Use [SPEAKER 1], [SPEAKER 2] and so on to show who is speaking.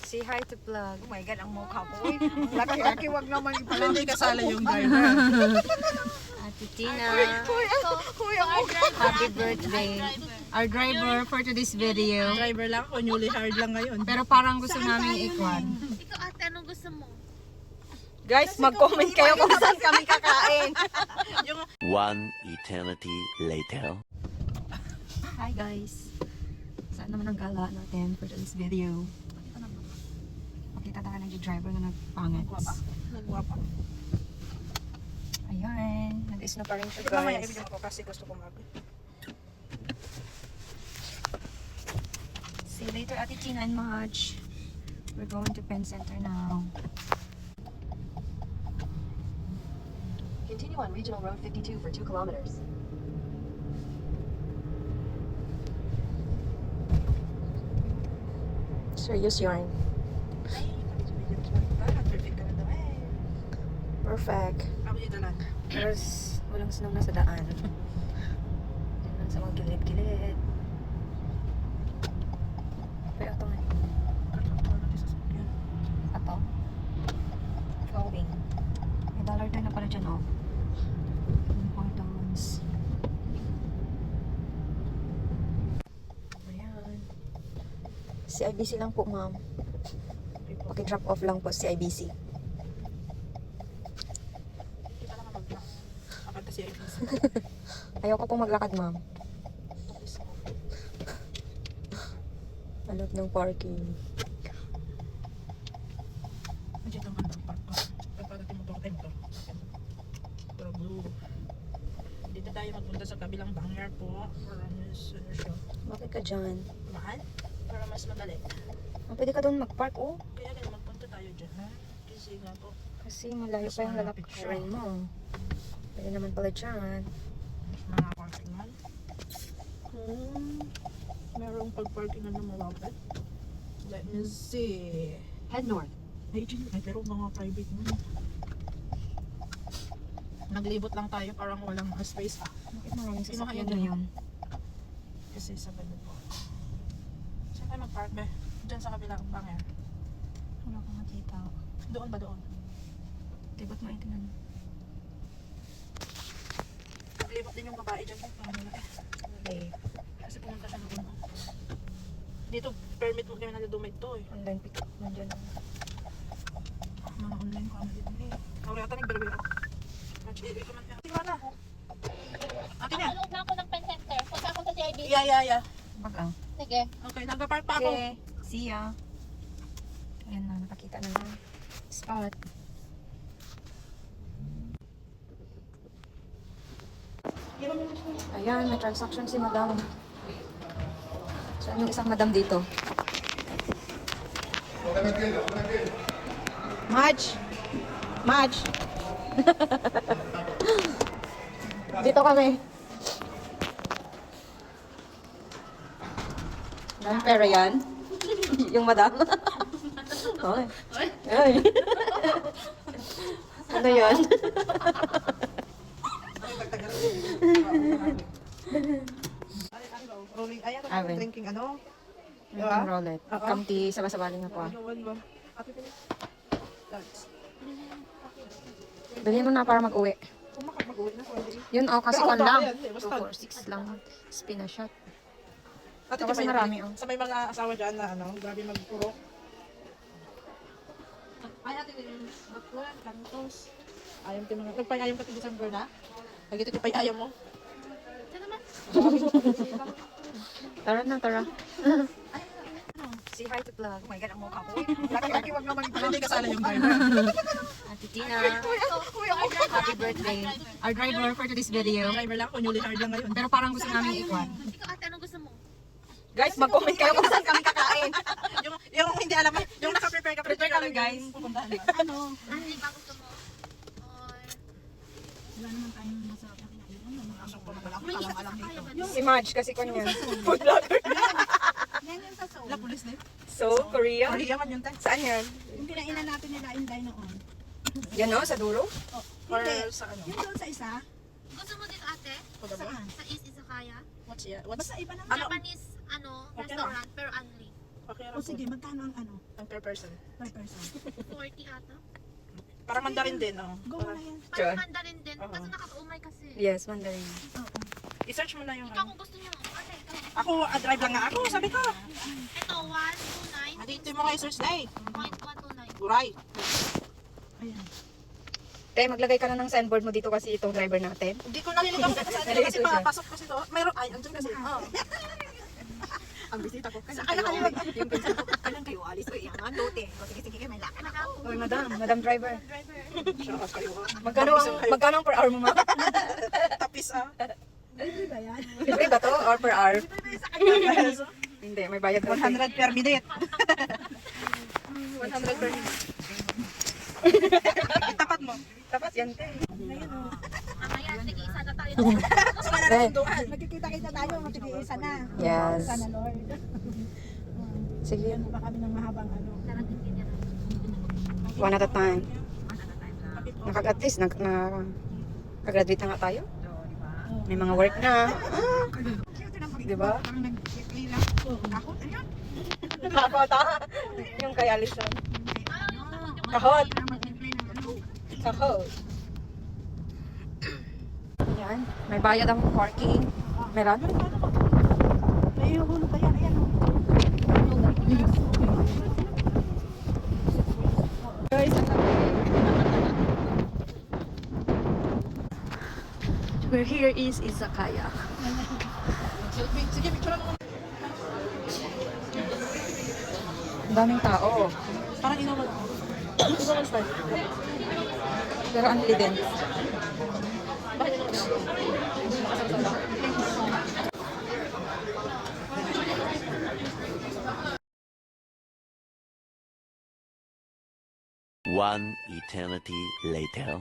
[SPEAKER 1] Say hi to vlog.
[SPEAKER 2] Oh my God, ang mukha mo. Uy, ang laki-laki, wag naman ipala.
[SPEAKER 3] Hindi kasala yung driver.
[SPEAKER 1] Ate Tina.
[SPEAKER 2] Uy, ang mukha.
[SPEAKER 1] Happy birthday. Our driver for today's video.
[SPEAKER 3] Driver lang ako, newly hired lang ngayon.
[SPEAKER 1] Pero parang gusto namin ikwan.
[SPEAKER 4] Ikaw ate, anong gusto mo?
[SPEAKER 1] Guys, mag-comment kayo kung saan kami kakain.
[SPEAKER 5] One eternity later.
[SPEAKER 1] Hi guys. Saan naman ang gala natin for today's video? Makita tayo ng driver na nagpangits.
[SPEAKER 3] Nagwapa.
[SPEAKER 1] Ayan. Nag-is na pa rin siya
[SPEAKER 3] Ito mamaya
[SPEAKER 1] guys.
[SPEAKER 3] ibigyan ko kasi gusto ko mag.
[SPEAKER 1] See you later, Ate Tina and Maj. We're going to Penn Center now.
[SPEAKER 6] Continue on Regional Road 52 for 2 kilometers.
[SPEAKER 1] Serious yarn.
[SPEAKER 3] Ay, perfect ka na daw eh.
[SPEAKER 1] Perfect.
[SPEAKER 3] Ako yung dalan.
[SPEAKER 1] There's walang snow na sa daan. Yan lang sa mga gilid-gilid. Pero ito nga. Ato. Flowing. May dollar din na pala dyan, oh. Importance. Ayan. CIBC lang po, ma'am. Paki-drop off lang po CIBC.
[SPEAKER 3] Kita naman mag-vlog. Kapag kasi ay busy.
[SPEAKER 1] Ayaw ko pong maglakad, ma'am.
[SPEAKER 3] Tukis mo.
[SPEAKER 1] Alot ng parking.
[SPEAKER 3] Nandiyan naman ang park ko. Pagpadating mo to, tempo. Pero blue. Dito tayo magpunta sa kabilang bangyar po. Para mas, ano siya,
[SPEAKER 1] Bakit ka dyan?
[SPEAKER 3] mahal. Para mas madali.
[SPEAKER 1] Pwede ka doon mag-park, oh.
[SPEAKER 3] Kaya ganun, magpunta tayo dyan, ha? Kasi nga po,
[SPEAKER 1] Kasi malayo pa yung lalakarin mo. Pwede naman pala dyan.
[SPEAKER 3] mga parkingan. Merong pag-parkingan na malapit. Let me see.
[SPEAKER 6] Head north.
[SPEAKER 3] Ay, pero mga private mo. Naglibot lang tayo, parang walang space.
[SPEAKER 1] Bakit maraming
[SPEAKER 3] Kinuha
[SPEAKER 1] sasakyan
[SPEAKER 3] yun.
[SPEAKER 1] ngayon?
[SPEAKER 3] Kasi sa ganun po. Saan tayo mag-park ba? Diyan sa kabilang bangyan.
[SPEAKER 1] Wala kang makita.
[SPEAKER 3] Doon ba doon?
[SPEAKER 1] Di ba't maitinan?
[SPEAKER 3] Naglibot din yung babae dyan. Paano na eh.
[SPEAKER 1] Okay.
[SPEAKER 3] Kasi pumunta siya doon. Dito, permit mo kami na dumit to eh.
[SPEAKER 1] Online pick up mo dyan.
[SPEAKER 3] Mga online ko ano dito eh. Ako yata nagbalawin ako. Ito man yan. Tingnan na. Akin na.
[SPEAKER 4] Nalog na ako ng pen center. Punta ako sa CIBC.
[SPEAKER 3] Yeah.
[SPEAKER 1] Bag-ang.
[SPEAKER 4] Sige.
[SPEAKER 3] Okay, nagpa-park pa ako.
[SPEAKER 1] Okay. See ya. Ayan na, nakakita na ng spot. Ayan, may transaction si madam. Saan yung isang madam dito? Maj! Maj! Dito kami. Ang pera yan? Yung madam? Oy. Oy. Ano yan?
[SPEAKER 3] Rolling. Ayan,
[SPEAKER 1] Amen.
[SPEAKER 3] drinking ano?
[SPEAKER 1] Yung roulette.
[SPEAKER 3] Oo.
[SPEAKER 1] Kamti, sabas-sabali na po.
[SPEAKER 3] Ate Pili. Thanks.
[SPEAKER 1] Bilhin mo na para mag-uwi.
[SPEAKER 3] Kung mag-uwi na, pwede.
[SPEAKER 1] Yun, oh, kasi
[SPEAKER 3] Pero
[SPEAKER 1] kan lang.
[SPEAKER 3] yan, eh, basta.
[SPEAKER 1] 2, 4, 6 lang. Spinashot.
[SPEAKER 3] Ate,
[SPEAKER 1] Ito kasi
[SPEAKER 3] di ba
[SPEAKER 1] marami,
[SPEAKER 3] yun?
[SPEAKER 1] oh.
[SPEAKER 3] Sa may mga asawa dyan na ano, grabe magpuro. Ay, ate, baklan, kantos. Ayam ti mga, nagpayayam ka ti December na? Nagito ti payayam mo?
[SPEAKER 4] Ito naman.
[SPEAKER 1] Tara na, tara.
[SPEAKER 2] Say hi to vlog. Oh my God, ang mukha mo. Uy, ang laki-laki, wag naman ipala.
[SPEAKER 3] Hindi kasala yung driver.
[SPEAKER 1] Ate Tina.
[SPEAKER 2] Uy, ang mukha.
[SPEAKER 1] Happy birthday. Our driver for today's video.
[SPEAKER 3] Driver lang ako, newly hired lang ngayon.
[SPEAKER 1] Pero parang gusto namin ikwan.
[SPEAKER 4] Ikaw ate, anong gusto mo?
[SPEAKER 1] Guys, mag-comment kayo kung saan kami kakain.
[SPEAKER 3] yung hindi alam, yung naka-prepare ka,
[SPEAKER 1] Prepare kami, guys.
[SPEAKER 3] Pupuntahan na.
[SPEAKER 4] Ano ba gusto mo? Or...
[SPEAKER 3] Asok ko na pala, ako alam dito.
[SPEAKER 1] Si Maj, kasi kung yan. Food vlogger.
[SPEAKER 4] Yan yung sa Seoul.
[SPEAKER 3] Wala, pulis na yun.
[SPEAKER 1] So, Korea?
[SPEAKER 3] Korea man yun tayo.
[SPEAKER 1] Saan yan?
[SPEAKER 7] Yung kinainan natin nila Inday noon.
[SPEAKER 1] Yan o, sa dulo?
[SPEAKER 3] Or
[SPEAKER 7] Hindi.
[SPEAKER 3] sa ano?
[SPEAKER 7] Yung doon sa isa,
[SPEAKER 4] Gusto mo dito ate?
[SPEAKER 7] saan?
[SPEAKER 4] Sa East Izakaya?
[SPEAKER 3] What's ya? What's
[SPEAKER 7] Basta iba naman.
[SPEAKER 3] Ano?
[SPEAKER 4] Japanese, ano,
[SPEAKER 3] Okay
[SPEAKER 4] restaurant, pero only.
[SPEAKER 3] Okay,
[SPEAKER 7] O sige, magkano ang ano?
[SPEAKER 3] Ang Ang per person.
[SPEAKER 7] Per person.
[SPEAKER 4] 40 ata.
[SPEAKER 3] Parang mandarin din, oh.
[SPEAKER 7] Go mo na yan.
[SPEAKER 1] Sure.
[SPEAKER 4] Parang mandarin din.
[SPEAKER 3] Oo.
[SPEAKER 4] Kasi nakakaumay kasi.
[SPEAKER 1] Yes, Mandarin.
[SPEAKER 3] I-search mo na yung
[SPEAKER 4] Ikaw
[SPEAKER 3] ano.
[SPEAKER 4] kung gusto nyo. Ate, ito.
[SPEAKER 3] Ako, drive lang nga ako, sabi ko.
[SPEAKER 4] Ito, 129.
[SPEAKER 3] Dito mo kayo search na eh.
[SPEAKER 4] 129.
[SPEAKER 3] Guray.
[SPEAKER 1] Tay, maglagay ka na ng signboard mo dito kasi itong driver natin.
[SPEAKER 3] Hindi ko nalilito kasi sa atin kasi papasok kasi to. Mayroon, ay, andun kasi. Oh.
[SPEAKER 2] Ang bisita ko. Kailan kayo? Yung bisita ko. Kailan kayo alis? Uy, ang andote. Sige, sige, may lakad ako.
[SPEAKER 1] Uy, madam driver.
[SPEAKER 3] Siya, kayo.
[SPEAKER 1] Magkano ang per hour mo, ma'am?
[SPEAKER 3] Tapis ah.
[SPEAKER 7] Libre ba yan?
[SPEAKER 1] Libre ba to or per hour? Hindi, may bayad ka.
[SPEAKER 3] 100 per minute. 100 per minute. Tapat mo.
[SPEAKER 1] Tapat yan, te.
[SPEAKER 4] Mamaya, nag-iisa na tayo.
[SPEAKER 3] Wala na sunduan.
[SPEAKER 7] Magkikita-kita tayo, matig-iisa na.
[SPEAKER 1] Yes.
[SPEAKER 7] Sana Lord.
[SPEAKER 1] Sige.
[SPEAKER 7] Yan pa kami ng mahabang ano.
[SPEAKER 1] One at a time. At least, nakagraduate na nga tayo. May mga work na. Di ba? Kahot, yung kay Alison. Kahot. Kahot. Yan. May bayad ang parking. Meron?
[SPEAKER 7] May hulog pa yan. Ayan.
[SPEAKER 1] We're here is Izakaya.
[SPEAKER 3] Sige, picture mo.
[SPEAKER 1] Ang daming tao.
[SPEAKER 3] Parang inuman. Inuman style.
[SPEAKER 1] Pero ang din.
[SPEAKER 5] One eternity later.